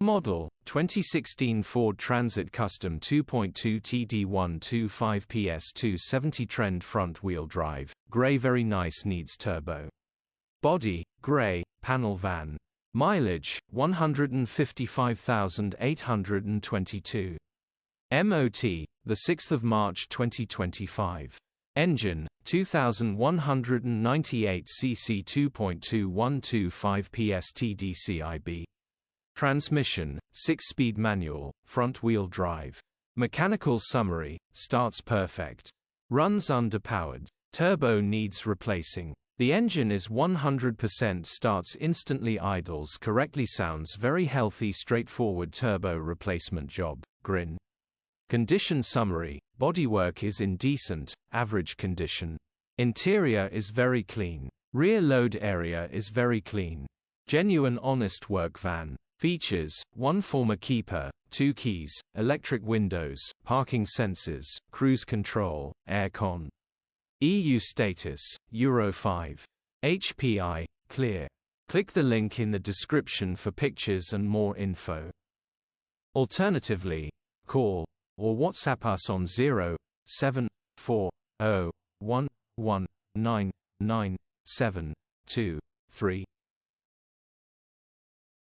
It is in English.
Model, 2016 Ford Transit Custom 2.2TD 125PS 270 Trend front-wheel drive, grey very nice needs turbo. Body, grey, panel van. Mileage, 155,822. MOT, the 6th of March 2025. Engine, 2198 cc 2.2125PS TDCI-B. Transmission, 6-speed manual, front-wheel drive. Mechanical summary, starts perfect. Runs underpowered. Turbo needs replacing. The engine is 100%, starts instantly, idles correctly, sounds very healthy, straightforward turbo replacement job, grin. Condition summary, bodywork is in decent, average condition. Interior is very clean. Rear load area is very clean. Genuine honest work van. Features, 1 former keeper, 2 keys, electric windows, parking sensors, cruise control, aircon. EU status, Euro 5. HPI, clear. Click the link in the description for pictures and more info. Alternatively, call or WhatsApp us on 07401199723.